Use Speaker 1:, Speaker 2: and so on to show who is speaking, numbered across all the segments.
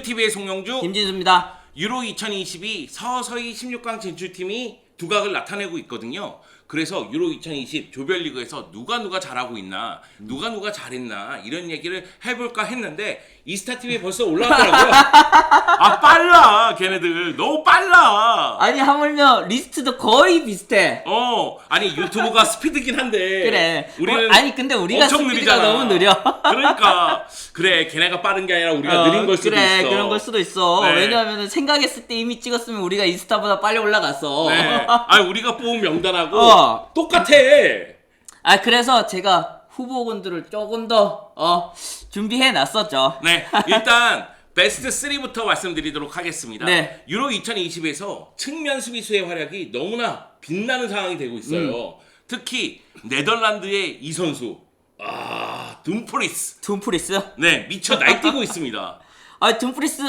Speaker 1: TV의 송영주,
Speaker 2: 김진수입니다.
Speaker 1: 유로 2022 서서히 16강 진출팀이 두각을 나타내고 있거든요. 그래서 유로 2020 조별리그에서 누가 잘하고 있나, 누가 잘했나 이런 얘기를 해볼까 했는데 이스타TV에 벌써 올라왔더라고요. 아 빨라 걔네들 너무 빨라.
Speaker 2: 아니 하물며 리스트도 거의 비슷해.
Speaker 1: 아니 유튜브가 스피드긴 한데
Speaker 2: 그래.
Speaker 1: 우리는
Speaker 2: 아니 근데 우리가
Speaker 1: 엄청
Speaker 2: 스피드가
Speaker 1: 느리잖아.
Speaker 2: 너무 느려.
Speaker 1: 그러니까 그래 걔네가 빠른 게 아니라 우리가 느린 걸 수도
Speaker 2: 그래,
Speaker 1: 있어.
Speaker 2: 그런 걸 수도 있어.
Speaker 1: 네.
Speaker 2: 왜냐하면 생각했을 때 이미 찍었으면 우리가 인스타보다 빨리 올라갔어.
Speaker 1: 네. 아니 우리가 뽑은 명단하고 똑같아.
Speaker 2: 그래서 제가 후보군들을 조금 더 준비해 놨었죠.
Speaker 1: 네, 일단 베스트 3부터 말씀드리도록 하겠습니다.
Speaker 2: 네.
Speaker 1: 유로 2020에서 측면 수비수의 활약이 너무나 빛나는 상황이 되고 있어요. 특히 네덜란드의 이 선수, 둠프리스.
Speaker 2: 둠프리스?
Speaker 1: 네, 미쳐 날뛰고 있습니다.
Speaker 2: 둠프리스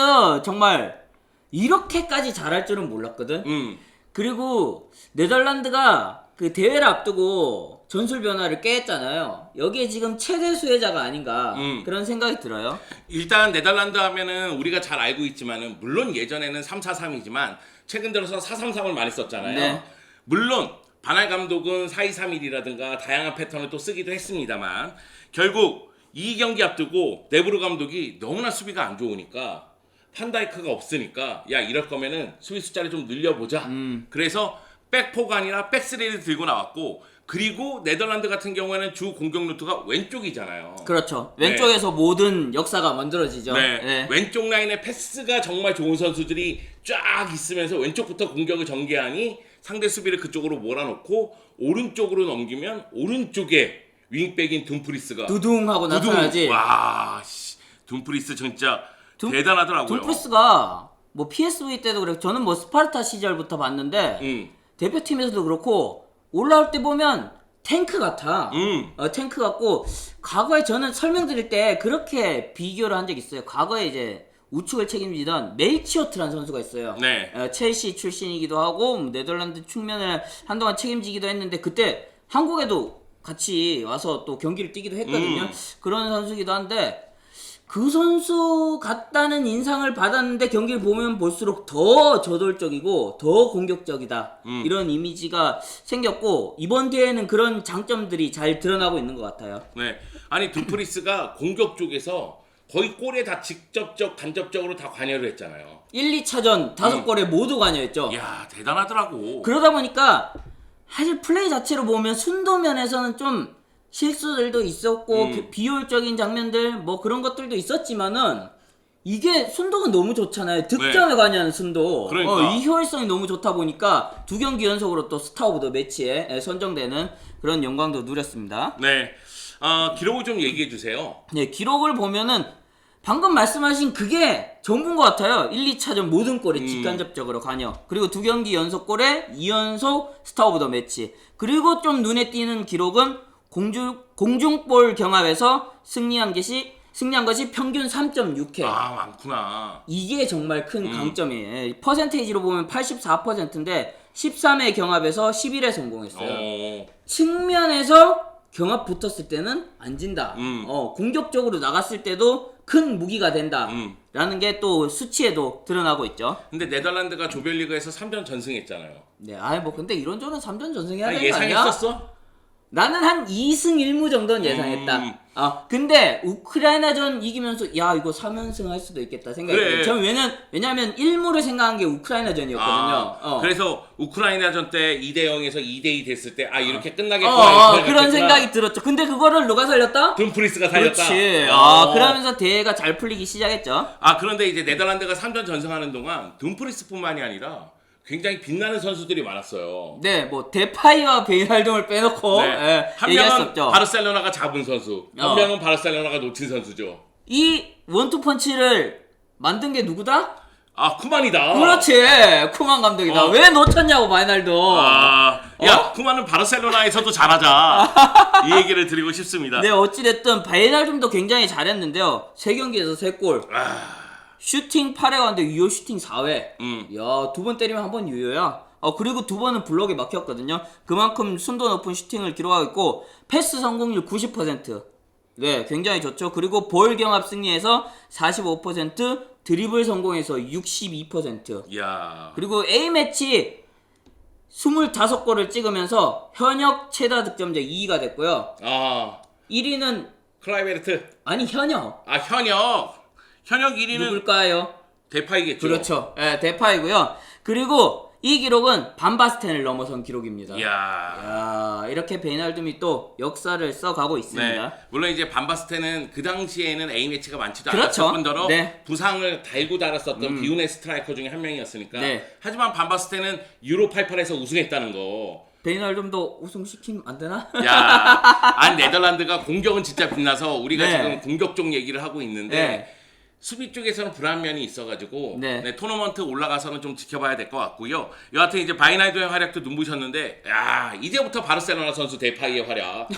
Speaker 2: 정말 이렇게까지 잘할 줄은 몰랐거든. 그리고 네덜란드가 그 대회를 앞두고 전술 변화를 꾀했잖아요. 여기에 지금 최대 수혜자가 아닌가 그런 생각이 들어요.
Speaker 1: 일단 네덜란드 하면은 우리가 잘 알고 있지만은 물론 예전에는 3-4-3이지만 최근 들어서 4-3-3을 많이 썼잖아요.
Speaker 2: 네.
Speaker 1: 물론 바날 감독은 4-2-3-1이라든가 다양한 패턴을 또 쓰기도 했습니다만 결국 이 경기 앞두고 네브루 감독이 너무나 수비가 안 좋으니까 판다이크가 없으니까 야 이럴 거면은 수비 숫자를 좀 늘려보자. 그래서 백포가 아니라 백스리를 들고 나왔고 그리고 네덜란드 같은 경우에는 주 공격 루트가 왼쪽이잖아요.
Speaker 2: 그렇죠.
Speaker 1: 네.
Speaker 2: 왼쪽에서 모든 역사가 만들어지죠.
Speaker 1: 네. 왼쪽 라인에 패스가 정말 좋은 선수들이 쫙 있으면서 왼쪽부터 공격을 전개하니 상대 수비를 그쪽으로 몰아놓고 오른쪽으로 넘기면 오른쪽에 윙백인 둠프리스가
Speaker 2: 두둥하고 나타나지.
Speaker 1: 와, 둠프리스 진짜 대단하더라고요.
Speaker 2: 둠프리스가 뭐 PSV 때도 그래. 저는 뭐 스파르타 시절부터 봤는데 대표팀에서도 그렇고 올라올 때 보면 탱크 같아. 탱크 같고 과거에 저는 설명드릴 때 그렇게 비교를 한 적이 있어요. 과거에 이제 우측을 책임지던 멜치오트라는 선수가 있어요.
Speaker 1: 네.
Speaker 2: 첼시 출신이기도 하고 네덜란드 측면을 한동안 책임지기도 했는데 그때 한국에도 같이 와서 또 경기를 뛰기도 했거든요. 그런 선수기도 한데 그 선수 같다는 인상을 받았는데 경기를 보면 볼수록 더 저돌적이고 더 공격적이다. 이런 이미지가 생겼고 이번 대회는 그런 장점들이 잘 드러나고 있는 것 같아요.
Speaker 1: 네. 아니 둠프리스가 공격 쪽에서 거의 골에 다 직접적 간접적으로 다 관여를 했잖아요.
Speaker 2: 1, 2차전 5골에 모두 관여했죠.
Speaker 1: 이야 대단하더라고.
Speaker 2: 그러다 보니까 사실 플레이 자체로 보면 순도면에서는 좀 실수들도 있었고 비효율적인 장면들 뭐 그런 것들도 있었지만은 이게 순도가 너무 좋잖아요. 득점에 관여하는 순도.
Speaker 1: 그러니까.
Speaker 2: 이 효율성이 너무 좋다 보니까 2경기 연속으로 또 스타 오브 더 매치에 선정되는 그런 영광도 누렸습니다.
Speaker 1: 네. 기록을 좀 얘기해 주세요.
Speaker 2: 네, 기록을 보면은 방금 말씀하신 그게 전부인 것 같아요. 1, 2차전 모든 골에 직간접적으로 관여. 그리고 2경기 연속 골에 2연속 스타 오브 더 매치. 그리고 좀 눈에 띄는 기록은 공중볼 경합에서 승리한 것이 평균 3.6회.
Speaker 1: 많구나.
Speaker 2: 이게 정말 큰 강점이에요. 퍼센테이지로 보면 84%인데 13회 경합에서 11회 성공했어요. 측면에서 경합 붙었을 때는 안 진다. 공격적으로 나갔을 때도 큰 무기가 된다. 라는 게 또 수치에도 드러나고 있죠.
Speaker 1: 근데 네덜란드가 조별리그에서 3전 전승했잖아요.
Speaker 2: 네, 근데 이런저런 3전 전승해야 되는 거 아니야?
Speaker 1: 예상했었어?
Speaker 2: 나는 한 2승 1무 정도는 예상했다. 근데 우크라이나전 이기면서 야 이거 3연승 할 수도 있겠다 생각했어요.
Speaker 1: 그래.
Speaker 2: 저는 왜냐면 1무를 생각한 게 우크라이나전이었거든요.
Speaker 1: 그래서 우크라이나전 때 2대0에서 2대2 됐을 때 이렇게 끝나겠구나.
Speaker 2: 그런 생각이 들었죠. 근데 그거를 누가 살렸다?
Speaker 1: 둠프리스가 살렸다.
Speaker 2: 그렇지. 그러면서 대회가 잘 풀리기 시작했죠.
Speaker 1: 그런데 이제 네덜란드가 3전 전승하는 동안 둠프리스뿐만이 아니라 굉장히 빛나는 선수들이 많았어요.
Speaker 2: 네, 뭐 데파이와 베이날돔을 빼놓고
Speaker 1: 한
Speaker 2: 얘기할 수
Speaker 1: 명은
Speaker 2: 없죠.
Speaker 1: 바르셀로나가 잡은 선수, 한 명은 바르셀로나가 놓친 선수죠.
Speaker 2: 이 원투펀치를 만든 게 누구다?
Speaker 1: 쿠만이다.
Speaker 2: 그렇지, 쿠만 감독이다. 왜 놓쳤냐고 베이날돔.
Speaker 1: 쿠만은 바르셀로나에서도 잘하자. 이 얘기를 드리고 싶습니다.
Speaker 2: 네, 어찌됐든 베이날돔도 굉장히 잘했는데요. 3경기에서 3골. 슈팅 8회 갔는데 유효 슈팅 4회. 야, 2번 때리면 한 번 유효야. 그리고 2번은 블럭에 막혔거든요. 그만큼 순도 높은 슈팅을 기록하고 있고 패스 성공률 90%. 네, 굉장히 좋죠. 그리고 볼 경합 승리에서 45%, 드리블 성공에서 62%.
Speaker 1: 이야.
Speaker 2: 그리고 A매치 25골을 찍으면서 현역 최다 득점자 2위가 됐고요.
Speaker 1: 아
Speaker 2: 1위는
Speaker 1: 클라이베르트.
Speaker 2: 아니 현역.
Speaker 1: 아 현역 1위는
Speaker 2: 누굴까요?
Speaker 1: 대파이겠죠.
Speaker 2: 그렇죠. 예, 대파이고요. 그리고 이 기록은 반바스텐을 넘어선 기록입니다.
Speaker 1: 이야.
Speaker 2: 야, 이렇게 베이날둠이 또 역사를 써가고 있습니다.
Speaker 1: 네. 물론 이제 반바스텐은 그 당시에는 A 매치가 많지도
Speaker 2: 그렇죠.
Speaker 1: 않았을 뿐더러
Speaker 2: 네.
Speaker 1: 부상을 달고 달았었던 비운의 스트라이커 중에 한 명이었으니까.
Speaker 2: 네.
Speaker 1: 하지만 반바스텐은 유로 88에서 우승했다는 거.
Speaker 2: 베이날둠도 우승시키면 안 되나?
Speaker 1: 야, 아니 네덜란드가 공격은 진짜 빛나서 우리가
Speaker 2: 네.
Speaker 1: 지금 공격 쪽 얘기를 하고 있는데
Speaker 2: 네.
Speaker 1: 수비 쪽에서는 불안 면이 있어가지고
Speaker 2: 네.
Speaker 1: 토너먼트 올라가서는 좀 지켜봐야 될 것 같고요. 여하튼 이제 바이나이도의 활약도 눈부셨는데, 야 이제부터 바르셀로나 선수 데파이의 활약.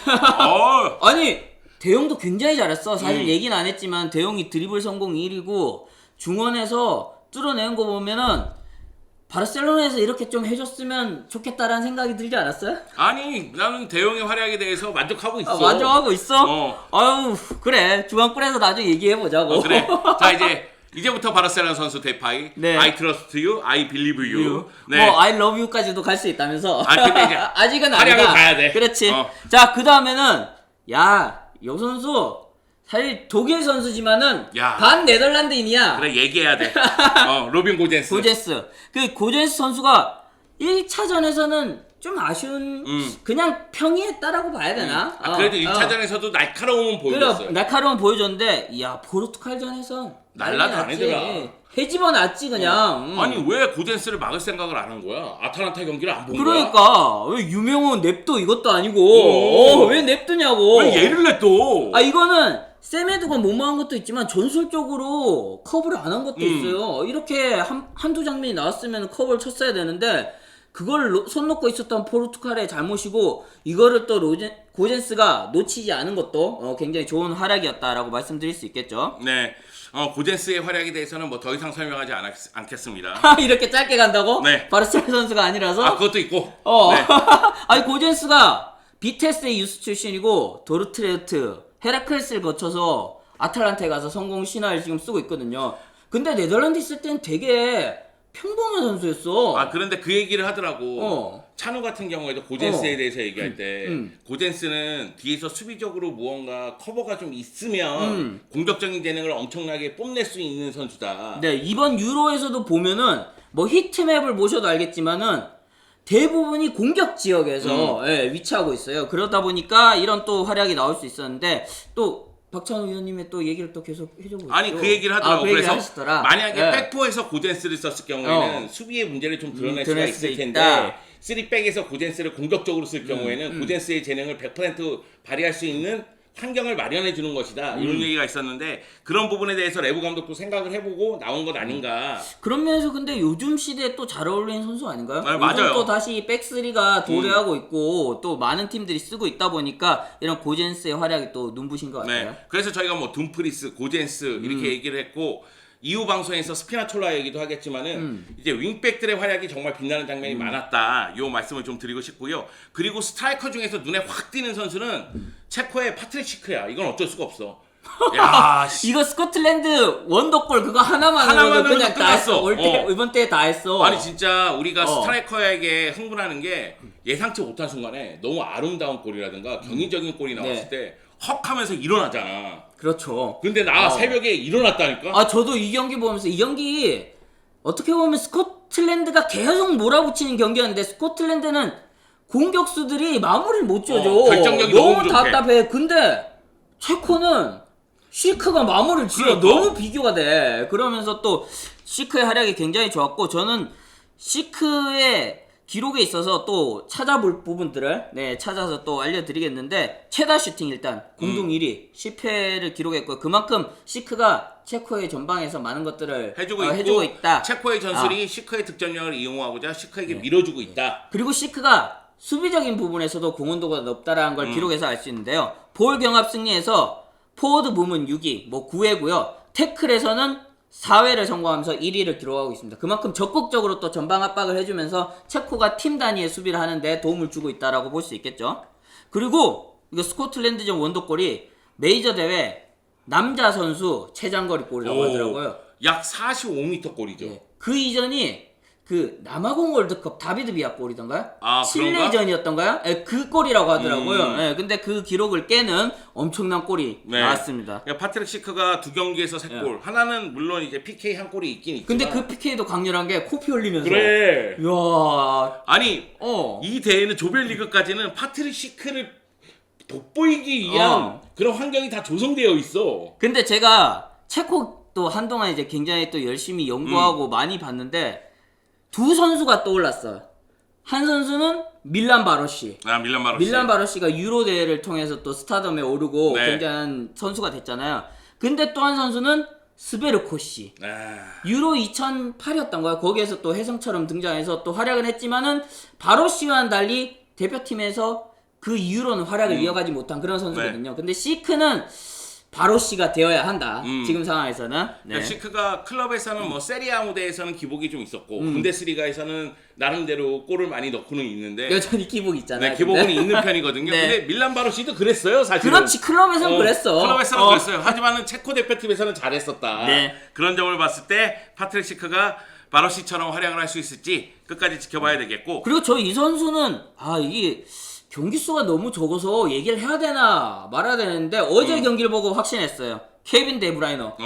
Speaker 2: 아니 대용도 굉장히 잘했어. 사실 얘기는 안 했지만 대용이 드리블 성공 1위고 중원에서 뚫어내는 거 보면은 바르셀로나에서 이렇게 좀 해줬으면 좋겠다라는 생각이 들지 않았어요?
Speaker 1: 아니 나는 대용의 활약에 대해서 만족하고 있어.
Speaker 2: 만족하고 있어?
Speaker 1: 어.
Speaker 2: 아유 그래 중앙골에서 나중에 얘기해보자고.
Speaker 1: 그래. 자 이제부터 바르셀로나 선수 데파이.
Speaker 2: 네.
Speaker 1: I trust you, I believe you.
Speaker 2: 뭐 I love you까지도 갈 수 있다면서.
Speaker 1: 아, 근데 이제
Speaker 2: 아직은
Speaker 1: 활약을
Speaker 2: 아니다.
Speaker 1: 가야 돼.
Speaker 2: 그렇지.
Speaker 1: 어.
Speaker 2: 자 그 다음에는 야 요 선수 사실 독일 선수지만은
Speaker 1: 야.
Speaker 2: 반 네덜란드인이야.
Speaker 1: 그래 얘기해야 돼. 로빈 고젠스.
Speaker 2: 고제스. 그 고제스 선수가 1차전에서는 좀 아쉬운 그냥 평이했다라고 봐야 되나?
Speaker 1: 그래도 1차전에서도 날카로움은 보여줬어요.
Speaker 2: 그래, 날카로운 보여줬는데 이야 포르투갈전에선
Speaker 1: 날라도 안 해더라.
Speaker 2: 해집어 놨지 그냥.
Speaker 1: 아니 왜 고젠스를 막을 생각을 안 한 거야? 아탈란타 경기를 안 본 거야?
Speaker 2: 그러니까 왜 유명한 냅둬 이것도 아니고 왜 냅두냐고.
Speaker 1: 왜 얘를 냈또?
Speaker 2: 아 이거는 세메드가 못막은 것도 있지만 전술적으로 커브를 안 한 것도 있어요. 이렇게 한두 장면이 나왔으면 커브를 쳤어야 되는데 그걸 손 놓고 있었던 포르투갈의 잘못이고 이거를 또 고젠스가 놓치지 않은 것도 굉장히 좋은 활약이었다라고 말씀드릴 수 있겠죠.
Speaker 1: 네. 고젠스의 활약에 대해서는 뭐 더 이상 설명하지 않겠습니다.
Speaker 2: 이렇게 짧게 간다고?
Speaker 1: 네.
Speaker 2: 바르셀로나 선수가 아니라서?
Speaker 1: 그것도 있고. 네.
Speaker 2: 아니 고젠스가 비테스의 유스 출신이고 도르트레우트, 헤라클레스를 거쳐서 아탈란타에 가서 성공 신화를 지금 쓰고 있거든요. 근데 네덜란드 있을 땐 되게 평범한 선수였어.
Speaker 1: 그런데 그 얘기를 하더라고.
Speaker 2: 어.
Speaker 1: 찬우 같은 경우에도 고젠스에 대해서 얘기할 때 고젠스는 뒤에서 수비적으로 무언가 커버가 좀 있으면 공격적인 재능을 엄청나게 뽐낼 수 있는 선수다.
Speaker 2: 네, 이번 유로에서도 보면은 뭐 히트맵을 보셔도 알겠지만은 대부분이 공격 지역에서 위치하고 있어요. 그러다 보니까 이런 또 활약이 나올 수 있었는데 또 박찬호 위원님의 또 얘기를 또 계속 해주고
Speaker 1: 아니
Speaker 2: 있죠.
Speaker 1: 그 얘기를 하더라고.
Speaker 2: 그 얘기를
Speaker 1: 그래서
Speaker 2: 하시더라.
Speaker 1: 만약에 백포에서 고젠스를 썼을 경우에는 수비의 문제를 좀 드러낼 수가
Speaker 2: 드러낼 수
Speaker 1: 있을 텐데
Speaker 2: 있다.
Speaker 1: 3백에서 고젠스를 공격적으로 쓸 경우에는 고젠스의 재능을 100% 발휘할 수 있는 환경을 마련해 주는 것이다. 이런 얘기가 있었는데 그런 부분에 대해서 레브 감독도 생각을 해보고 나온 것 아닌가.
Speaker 2: 그런 면에서 근데 요즘 시대에 또 잘 어울리는 선수 아닌가요?
Speaker 1: 네, 맞아요.
Speaker 2: 요즘 또 다시 백스리가 도래하고 있고 또 많은 팀들이 쓰고 있다 보니까 이런 고젠스의 활약이 또 눈부신 것 같아요.
Speaker 1: 네. 그래서 저희가 뭐 둠프리스, 고젠스 이렇게 얘기를 했고 이후 방송에서 스피나촐라 얘기도 하겠지만은 이제 윙백들의 활약이 정말 빛나는 장면이 많았다. 요 말씀을 좀 드리고 싶고요. 그리고 스트라이커 중에서 눈에 확 띄는 선수는 체코의 파트릭 시크야. 이건 어쩔 수가 없어. 야,
Speaker 2: 이거 스코틀랜드 원더골 그거 하나만으로도 그냥 다 했어. 이번 때 다 했어.
Speaker 1: 아니 진짜 우리가 스트라이커에게 흥분하는 게 예상치 못한 순간에 너무 아름다운 골이라든가 경이적인 골이 나왔을 때 헉 하면서 일어나잖아.
Speaker 2: 그렇죠.
Speaker 1: 근데 나 새벽에 일어났다니까?
Speaker 2: 저도 이 경기 보면서 이 경기 어떻게 보면 스코틀랜드가 계속 몰아붙이는 경기였는데 스코틀랜드는 공격수들이 마무리를 못 지어줘.
Speaker 1: 결정력이
Speaker 2: 너무
Speaker 1: 너무 부족해.
Speaker 2: 답답해. 근데 체코는 시크가 마무리를 지어.
Speaker 1: 그러니까.
Speaker 2: 너무 비교가 돼. 그러면서 또 시크의 활약이 굉장히 좋았고 저는 시크의 기록에 있어서 또 찾아볼 부분들을 찾아서 또 알려드리겠는데 최다 슈팅 일단 공동 1위 10회를 기록했고요. 그만큼 시크가 체코의 전방에서 많은 것들을 해주고 있다.
Speaker 1: 체코의 전술이 시크의 득점력을 이용하고자 시크에게 밀어주고 있다.
Speaker 2: 그리고 시크가 수비적인 부분에서도 공헌도가 높다라는 걸 기록해서 알 수 있는데요. 볼 경합 승리에서 포워드 부문 6위, 9회고요. 태클에서는 4회를 성공하면서 1위를 기록하고 있습니다. 그만큼 적극적으로 또 전방 압박을 해주면서 체코가 팀 단위의 수비를 하는데 도움을 주고 있다라고 볼 수 있겠죠. 그리고 이거 스코틀랜드전 원더골이 메이저 대회 남자 선수 최장거리 골이라고 하더라고요.
Speaker 1: 약 45m 골이죠.
Speaker 2: 예. 그 이전이 그 남아공 월드컵 다비드 비아 골이던가요?
Speaker 1: 아, 그런가?
Speaker 2: 칠레전이었던가요? 예, 그 골이라고 하더라고요. 예, 근데 그 기록을 깨는 엄청난 골이
Speaker 1: 네.
Speaker 2: 나왔습니다.
Speaker 1: 그러니까 파트릭 시크가 2경기에서 3골. 하나는 물론 이제 PK 한 골이 있긴 있지만.
Speaker 2: 근데 그 PK도 강렬한 게 코피 흘리면서.
Speaker 1: 그래.
Speaker 2: 이야.
Speaker 1: 아니
Speaker 2: 어.
Speaker 1: 이 대회는 조별리그까지는 파트릭 시크를 돋보이기 위한 그런 환경이 다 조성되어 있어.
Speaker 2: 근데 제가 체코도 한동안 이제 굉장히 또 열심히 연구하고 많이 봤는데 두 선수가 떠올랐어요. 한 선수는 밀란 바로시.
Speaker 1: 아, 밀란 바로시.
Speaker 2: 밀란 바로시가 유로 대회를 통해서 또 스타덤에 오르고
Speaker 1: 네.
Speaker 2: 굉장한 선수가 됐잖아요. 근데 또 한 선수는 스베르코시.
Speaker 1: 아,
Speaker 2: 유로 2008이었던가요? 거기에서 또 혜성처럼 등장해서 또 활약을 했지만은 바로시와는 달리 대표팀에서 그 이후로는 활약을 이어가지 못한 그런 선수거든요. 근데 시크는 바로시가 되어야 한다. 지금 상황에서는. 네.
Speaker 1: 그러니까 시크가 클럽에서는 뭐 세리아 무대에서는 기복이 좀 있었고 분데스리가에서는 나름대로 골을 많이 넣고는 있는데
Speaker 2: 여전히 기복이 있잖아요.
Speaker 1: 네, 기복은
Speaker 2: 근데.
Speaker 1: 있는 편이거든요.
Speaker 2: 네.
Speaker 1: 근데 밀란 바로시도 그랬어요, 사실은.
Speaker 2: 그렇지, 클럽에서는 그랬어.
Speaker 1: 클럽에서는 그랬어요. 하지만은 체코 대표팀에서는 잘했었다.
Speaker 2: 네.
Speaker 1: 그런 점을 봤을 때 파트릭 시크가 바로시처럼 활약을 할 수 있을지 끝까지 지켜봐야 되겠고.
Speaker 2: 그리고 저 이 선수는 이게 경기 수가 너무 적어서 얘기를 해야 되나 말아야 되는데 어제 경기를 보고 확신했어요. 케빈 데브라이너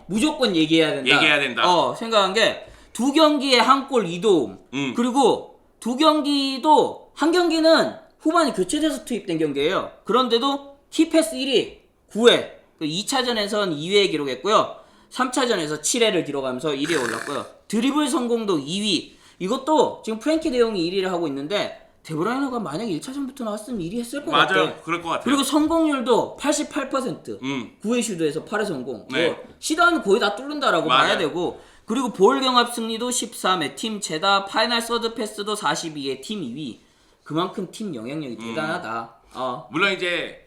Speaker 2: 무조건 얘기해야 된다.
Speaker 1: 얘기해야 된다.
Speaker 2: 생각한 게 두 경기에 한 골 2도움. 그리고 두 경기도 한 경기는 후반에 교체돼서 투입된 경기예요. 그런데도 키패스 1위 9회. 2차전에선 2회 기록했고요. 3차전에서 7회를 기록하면서 1위에 올랐고요. 드리블 성공도 2위. 이것도 지금 프랭키 데용이 1위를 하고 있는데 데브라이너가 만약에 1차전부터 나왔으면 1위 했을 것 같아.
Speaker 1: 맞아요. 그럴 것 같아요.
Speaker 2: 그리고 성공률도 88%. 9회 슈드에서 8회 성공.
Speaker 1: 네.
Speaker 2: 뭐 시도하면 거의 다 뚫는다라고
Speaker 1: 맞아요.
Speaker 2: 봐야 되고. 그리고 볼 경합 승리도 13회, 팀 최다, 파이널 서드 패스도 42회, 팀 2위. 그만큼 팀 영향력이 대단하다.
Speaker 1: 물론 이제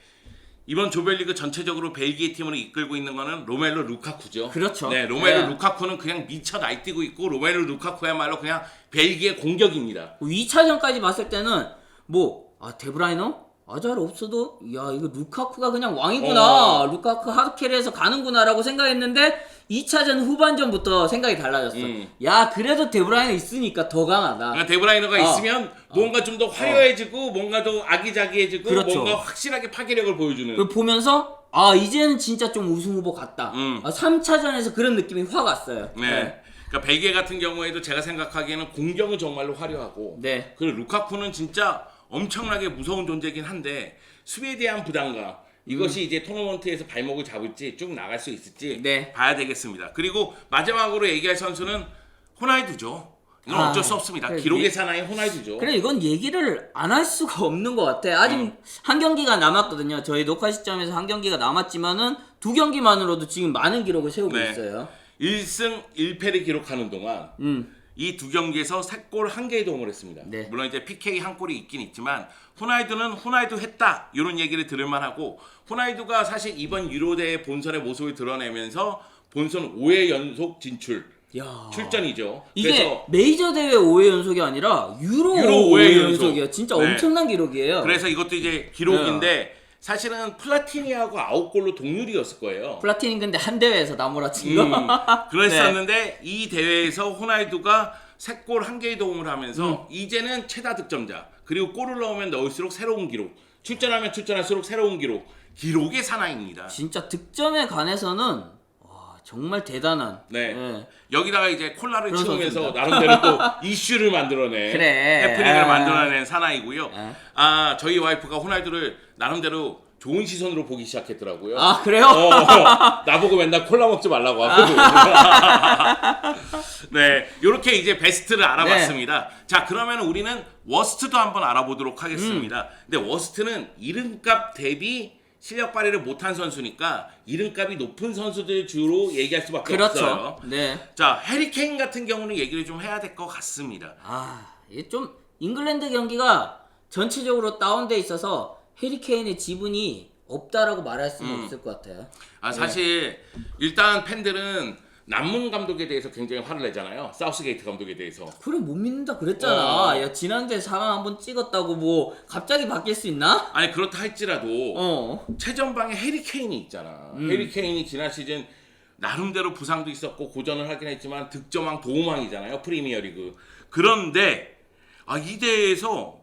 Speaker 1: 이번 조별리그 전체적으로 벨기에 팀을 이끌고 있는 거는 로멜로 루카쿠죠.
Speaker 2: 그렇죠.
Speaker 1: 네, 로멜로
Speaker 2: 네.
Speaker 1: 루카쿠는 그냥 미쳐 날뛰고 있고 로멜로 루카쿠야말로 그냥 벨기에 공격입니다.
Speaker 2: 2차전까지 봤을 때는 데브라이너? 아잘 없어도 야 이거 루카쿠가 그냥 왕이구나. 루카쿠 하드캐리에서 가는구나라고 생각했는데 2차전 후반전부터 생각이 달라졌어. 야 그래도 데브라이너 있으니까 더 강하다.
Speaker 1: 그러니까 데브라이너가 있으면 뭔가 좀 더 화려해지고 뭔가 더 아기자기해지고
Speaker 2: 그렇죠.
Speaker 1: 뭔가 확실하게 파괴력을 보여주는.
Speaker 2: 그걸 보면서 이제는 진짜 좀 우승 후보 같다. 3차전에서 그런 느낌이 확 왔어요.
Speaker 1: 네. 그러니까 벨기에 같은 경우에도 제가 생각하기에는 공격은 정말로 화려하고
Speaker 2: 네.
Speaker 1: 그리고 루카쿠는 진짜 엄청나게 무서운 존재긴 한데 수비에 대한 부담감 이것이 이제 토너먼트에서 발목을 잡을지 쭉 나갈 수 있을지
Speaker 2: 네.
Speaker 1: 봐야 되겠습니다. 그리고 마지막으로 얘기할 선수는 호날두죠. 이건 어쩔 수 없습니다.
Speaker 2: 그래,
Speaker 1: 기록의 사나이 호날두죠.
Speaker 2: 그래 이건 얘기를 안 할 수가 없는 것 같아. 아직 한 경기가 남았거든요. 저희 녹화 시점에서 한 경기가 남았지만은 두 경기만으로도 지금 많은 기록을 세우고
Speaker 1: 네.
Speaker 2: 있어요.
Speaker 1: 1승 1패를 기록하는 동안 이 두 경기에서 3골 1개의 도움을 했습니다.
Speaker 2: 네.
Speaker 1: 물론 이제 PK 한 골이 있긴 있지만 호날두는 호날두 했다 이런 얘기를 들을 만하고 호날두가 사실 이번 유로대회 본선의 모습을 드러내면서 본선 5회 연속 진출
Speaker 2: 야.
Speaker 1: 출전이죠.
Speaker 2: 이게
Speaker 1: 그래서
Speaker 2: 메이저 대회 5회 연속이 아니라 유로
Speaker 1: 5회
Speaker 2: 5회
Speaker 1: 연속.
Speaker 2: 연속이야. 진짜
Speaker 1: 네.
Speaker 2: 엄청난 기록이에요.
Speaker 1: 그래서 이것도 이제 기록인데 사실은 플라티니하고 9골로 동률이었을 거예요.
Speaker 2: 플라티닌 근데 한 대회에서 나몰아친 거.
Speaker 1: 그랬었는데 이 대회에서 호날두가 3골 1개의 도움을 하면서 이제는 최다 득점자 그리고 골을 넣으면 넣을수록 새로운 기록 출전하면 출전할수록 새로운 기록의 사나이입니다.
Speaker 2: 진짜 득점에 관해서는 정말 대단한.
Speaker 1: 네. 여기다가 이제 콜라를
Speaker 2: 그런
Speaker 1: 치우면서
Speaker 2: 선수입니다.
Speaker 1: 나름대로 또 이슈를 만들어낸
Speaker 2: 그래.
Speaker 1: 해프닝을 만들어낸 사나이고요.
Speaker 2: 에.
Speaker 1: 저희 와이프가 호날두를 나름대로 좋은 시선으로 보기 시작했더라고요.
Speaker 2: 그래요?
Speaker 1: 나보고 맨날 콜라 먹지 말라고 하거든. 네, 이렇게 이제 베스트를 알아봤습니다. 자, 그러면 우리는 워스트도 한번 알아보도록 하겠습니다. 근데 워스트는 이름값 대비 실력 발휘를 못한 선수니까 이름값이 높은 선수들 주로 얘기할 수밖에 없어요.
Speaker 2: 그렇죠. 네.
Speaker 1: 자, 해리 케인 같은 경우는 얘기를 좀 해야 될 것 같습니다.
Speaker 2: 이게 좀 잉글랜드 경기가 전체적으로 다운돼 있어서 해리 케인의 지분이 없다라고 말할 수는 없을 것 같아요.
Speaker 1: 사실 일단 팬들은 남문 감독에 대해서 굉장히 화를 내잖아요. 사우스게이트 감독에 대해서.
Speaker 2: 그래 못 믿는다 그랬잖아. 야 지난주에 4강 한번 찍었다고 뭐 갑자기 바뀔 수 있나?
Speaker 1: 아니 그렇다 할지라도 최전방에 해리 케인이 있잖아. 해리 케인이 지난 시즌 나름대로 부상도 있었고 고전을 하긴 했지만 득점왕 도움왕이잖아요. 프리미어리그. 그런데 이 대회에서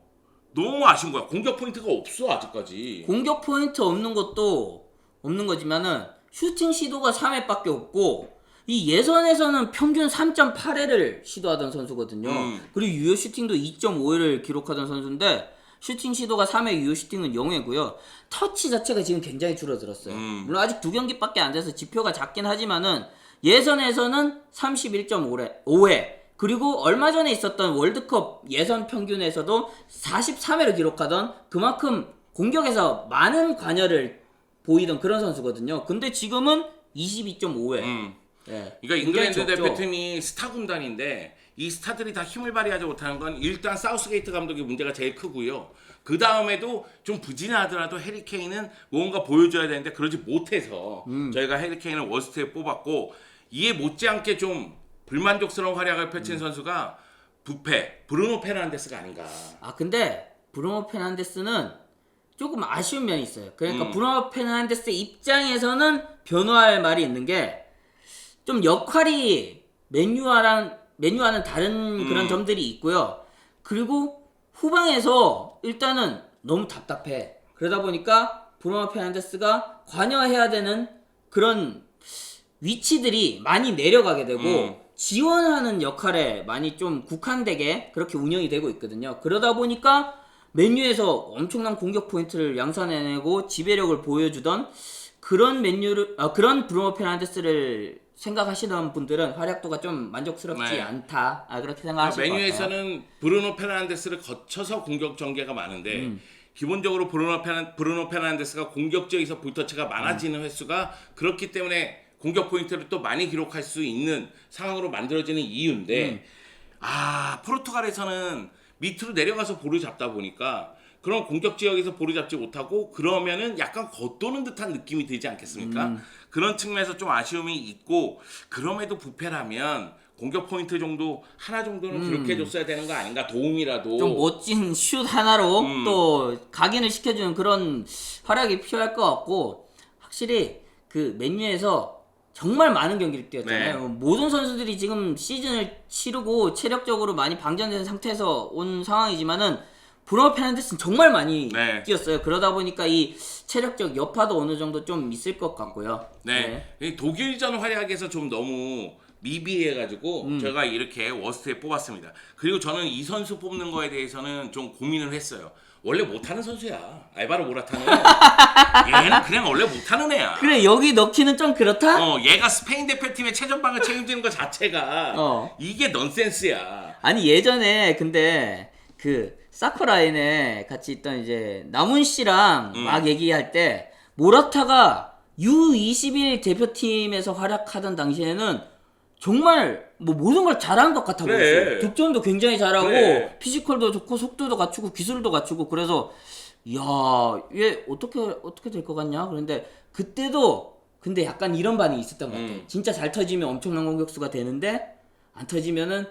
Speaker 1: 너무 아쉬운 거야. 공격 포인트가 없어 아직까지.
Speaker 2: 공격 포인트 없는 것도 없는 거지만은 슈팅 시도가 3회밖에 없고 이 예선에서는 평균 3.8회를 시도하던 선수거든요. 그리고 유효 슈팅도 2.5회를 기록하던 선수인데 슈팅 시도가 3회, 유효 슈팅은 0회고요. 터치 자체가 지금 굉장히 줄어들었어요. 물론 아직 2경기밖에 안 돼서 지표가 작긴 하지만은 예선에서는 31.5회 그리고 얼마 전에 있었던 월드컵 예선 평균에서도 43회를 기록하던 그만큼 공격에서 많은 관여를 보이던 그런 선수거든요. 근데 지금은 22.5회. 네,
Speaker 1: 그러니까
Speaker 2: 굉장히
Speaker 1: 잉글랜드
Speaker 2: 적죠.
Speaker 1: 대표팀이 스타 군단인데 이 스타들이 다 힘을 발휘하지 못하는 건 일단 사우스게이트 감독의 문제가 제일 크고요. 그 다음에도 좀 부진하더라도 해리 케인은 뭔가 보여줘야 되는데 그러지 못해서 저희가 해리 케인을 워스트에 뽑았고 이에 못지않게 좀 불만족스러운 활약을 펼친 선수가 부페 브루노 페르난데스가 아닌가.
Speaker 2: 근데 브루노 페르난데스는 조금 아쉬운 면이 있어요. 그러니까 브루노 페르난데스 입장에서는 변화할 말이 있는 게 좀 역할이 맨유와는 다른 그런 점들이 있고요. 그리고 후방에서 일단은 너무 답답해. 그러다 보니까 브루노 페르난데스가 관여해야 되는 그런 위치들이 많이 내려가게 되고 지원하는 역할에 많이 좀 국한되게 그렇게 운영이 되고 있거든요. 그러다 보니까 맨유에서 엄청난 공격 포인트를 양산해내고 지배력을 보여주던 그런 그런 브루노 페르난데스를 생각하시는 분들은 활약도가 좀 만족스럽지
Speaker 1: 네.
Speaker 2: 않다. 그렇게 생각하실 것 같아요.
Speaker 1: 메뉴에서는 브루노 페르난데스를 거쳐서 공격 전개가 많은데 기본적으로 브루노 페르난데스가 공격 지역에서 볼터치가 많아지는 횟수가 그렇기 때문에 공격 포인트를 또 많이 기록할 수 있는 상황으로 만들어지는 이유인데 포르투갈에서는 밑으로 내려가서 볼을 잡다 보니까 그런 공격 지역에서 볼을 잡지 못하고 그러면은 약간 겉도는 듯한 느낌이 들지 않겠습니까? 그런 측면에서 좀 아쉬움이 있고 그럼에도 부패라면 공격 포인트 정도 하나 정도는 기록해줬어야 되는 거 아닌가? 도움이라도
Speaker 2: 좀 멋진 슛 하나로 또 각인을 시켜주는 그런 활약이 필요할 것 같고 확실히 그 맨유에서 정말 많은 경기를 뛰었잖아요.
Speaker 1: 네.
Speaker 2: 모든 선수들이 지금 시즌을 치르고 체력적으로 많이 방전된 상태에서 온 상황이지만은 브루노 페르난데스는 정말 많이
Speaker 1: 네.
Speaker 2: 뛰었어요. 그러다 보니까 이 체력적 여파도 어느 정도 좀 있을 것 같고요.
Speaker 1: 네. 이 독일전 활약에서 좀 너무 미비해가지고 제가 이렇게 워스트에 뽑았습니다. 그리고 저는 이 선수 뽑는 거에 대해서는 좀 고민을 했어요. 원래 못하는 선수야. 알바로 모라타는 얘는 그냥 원래 못하는 애야.
Speaker 2: 그래 여기 넣기는 좀 그렇다?
Speaker 1: 얘가 스페인 대표팀의 최전방을 책임지는 것 자체가 이게 넌센스야.
Speaker 2: 아니 예전에 근데 그 사커라인에 같이 있던 이제 남훈 씨랑 막 얘기할 때 모라타가 U21 대표팀에서 활약하던 당시에는 정말 뭐 모든 걸 잘한 것 같아
Speaker 1: 그래.
Speaker 2: 보였어요. 득점도 굉장히 잘하고
Speaker 1: 그래.
Speaker 2: 피지컬도 좋고 속도도 갖추고 기술도 갖추고 그래서 이야 얘 어떻게 될 것 같냐? 그런데 그때도 근데 약간 이런 반응이 있었던 것 같아. 진짜 잘 터지면 엄청난 공격수가 되는데 안 터지면은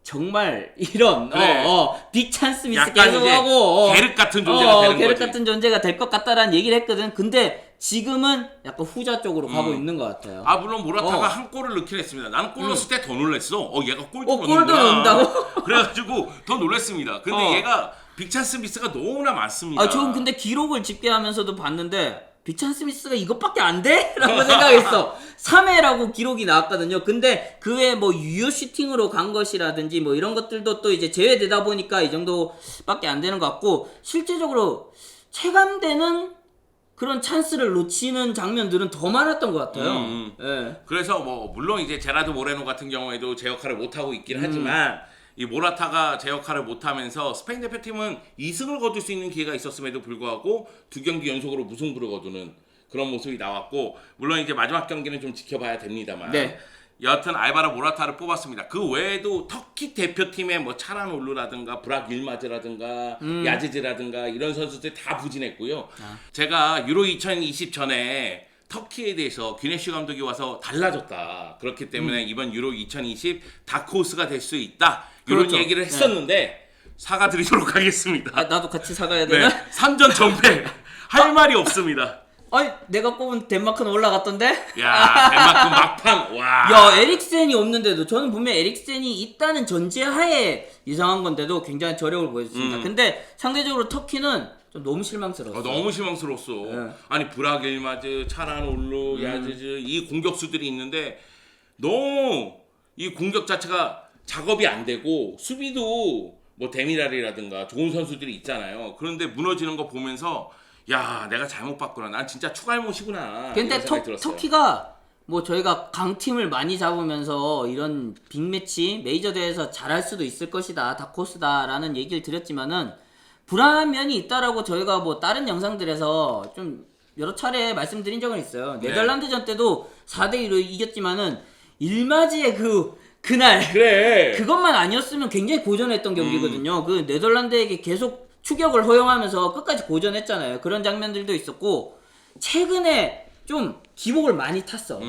Speaker 2: 정말 이런
Speaker 1: 그래.
Speaker 2: 빅 찬스 미스
Speaker 1: 약간
Speaker 2: 계속
Speaker 1: 이제
Speaker 2: 하고
Speaker 1: 게르 같은 존재가 되는
Speaker 2: 게르
Speaker 1: 거지.
Speaker 2: 같은 존재가 될 것 같다라는 얘기를 했거든. 근데 지금은 약간 후자 쪽으로 가고 있는 것 같아요.
Speaker 1: 물론 모라타가 한 골을 넣긴 했습니다. 나는 골 넣었을 때 더 놀랬어. 얘가 골도
Speaker 2: 골도
Speaker 1: 넣는구나.
Speaker 2: 넣는다고?
Speaker 1: 그래가지고 더 놀랬습니다. 근데 얘가 빅찬스 미스가 너무나 많습니다.
Speaker 2: 저는 근데 기록을 집계하면서도 봤는데 빅찬 스미스가 이것밖에 안 돼? 라고 생각했어. 3회라고 기록이 나왔거든요. 근데 그 외에 뭐 유효 슈팅으로 간 것이라든지 뭐 이런 것들도 또 이제 제외되다 보니까 이 정도밖에 안 되는 것 같고 실제적으로 체감되는 그런 찬스를 놓치는 장면들은 더 많았던 것 같아요. 예.
Speaker 1: 그래서 뭐 물론 이제 제라드 모레노 같은 경우에도 제 역할을 못하고 있긴 하지만 이 모라타가 제 역할을 못하면서 스페인 대표팀은 2승을 거둘 수 있는 기회가 있었음에도 불구하고 2경기 연속으로 무승부를 거두는 그런 모습이 나왔고 물론 이제 마지막 경기는 좀 지켜봐야 됩니다만
Speaker 2: 네.
Speaker 1: 여하튼 알바로 모라타를 뽑았습니다. 그 외에도 터키 대표팀의 뭐 차란올루라든가 브락 일마즈라든가 야지즈라든가 이런 선수들 다 부진했고요. 제가 유로 2020 전에 터키에 대해서 귀네슈 감독이 와서 달라졌다. 그렇기 때문에 이번 유로 2020 다크호스가 될 수 있다. 이런
Speaker 2: 그렇죠.
Speaker 1: 얘기를 했었는데 사과드리도록 하겠습니다.
Speaker 2: 나도 같이 사가야
Speaker 1: 네,
Speaker 2: 되나?
Speaker 1: 3전 전패 할 말이 없습니다.
Speaker 2: 아니 내가 꼽은 덴마크는 올라갔던데?
Speaker 1: 야, 덴마크 막판. 와.
Speaker 2: 야, 에릭센이 없는데도 저는 분명 에릭센이 있다는 전제하에 이상한 건데도 굉장히 저력을 보여줬습니다. 근데 상대적으로 터키는 좀 너무 실망스러웠어.
Speaker 1: 너무 실망스러웠어.
Speaker 2: 네.
Speaker 1: 아니 브라길마즈, 차란올루, 야즈즈 이 공격수들이 있는데 너무 이 공격 자체가 작업이 안 되고 수비도 뭐 데미랄이라든가 좋은 선수들이 있잖아요. 그런데 무너지는 거 보면서 야, 내가 잘못 봤구나. 난 진짜 추갈못이구나.
Speaker 2: 근데
Speaker 1: 이런 생각이 들었어요.
Speaker 2: 터키가 뭐 저희가 강팀을 많이 잡으면서 이런 빅매치 메이저 대회에서 잘할 수도 있을 것이다, 다코스다라는 얘기를 드렸지만은 불안한 면이 있다라고 저희가 뭐 다른 영상들에서 좀 여러 차례 말씀드린 적은 있어요.
Speaker 1: 네.
Speaker 2: 네덜란드전 때도 4대2로 이겼지만은 일마지의 그날
Speaker 1: 그래.
Speaker 2: 그것만 아니었으면 굉장히 고전했던 경기거든요. 그 네덜란드에게 계속 추격을 허용하면서 끝까지 고전했잖아요. 그런 장면들도 있었고 최근에 좀 기복을 많이 탔어.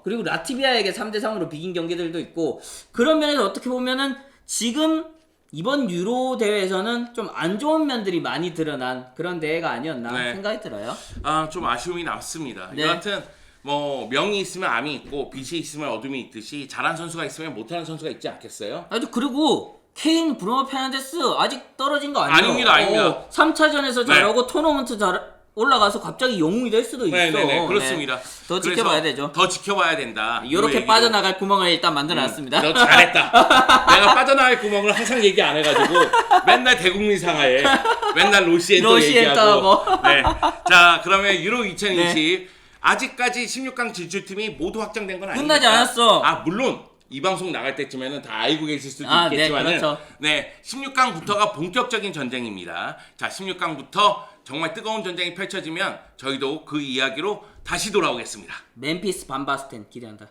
Speaker 2: 그리고 라트비아에게 3대3으로 비긴 경기들도 있고 그런 면에서 어떻게 보면은 지금 이번 유로 대회에서는 좀 안 좋은 면들이 많이 드러난 그런 대회가 아니었나
Speaker 1: 네.
Speaker 2: 생각이 들어요.
Speaker 1: 아, 좀 아쉬움이 남습니다.
Speaker 2: 네.
Speaker 1: 여하튼 뭐 명이 있으면 암이 있고 빛이 있으면 어둠이 있듯이 잘한 선수가 있으면 못하는 선수가 있지 않겠어요?
Speaker 2: 아주 그리고 케인, 브루노 페르난데스 아직 떨어진 거 아니에요?
Speaker 1: 아닙니다.
Speaker 2: 3차전에서
Speaker 1: 네.
Speaker 2: 잘하고 토너먼트 잘 올라가서 갑자기 영웅이 될 수도 있어.
Speaker 1: 네네네, 그렇습니다.
Speaker 2: 네. 더 지켜봐야 되죠.
Speaker 1: 더 지켜봐야 된다.
Speaker 2: 이렇게 빠져나갈 구멍을 일단 만들어놨습니다.
Speaker 1: 너 잘했다. 내가 빠져나갈 구멍을 항상 얘기 안 해가지고 맨날 대국민 상하에 맨날 로시엔토 얘기하고.
Speaker 2: 로시엔토하고.
Speaker 1: 네. 자, 그러면 유로 2020 아직까지 16강 진출팀이 모두 확정된 건 아닙니까?
Speaker 2: 끝나지 않았어.
Speaker 1: 아, 물론 이 방송 나갈 때쯤에는 다 알고 계실 수도
Speaker 2: 네,
Speaker 1: 있겠지만은
Speaker 2: 그렇죠.
Speaker 1: 네, 16강부터가 본격적인 전쟁입니다. 자, 16강부터 정말 뜨거운 전쟁이 펼쳐지면 저희도 그 이야기로 다시 돌아오겠습니다.
Speaker 2: 멤피스 반바스텐 기대한다.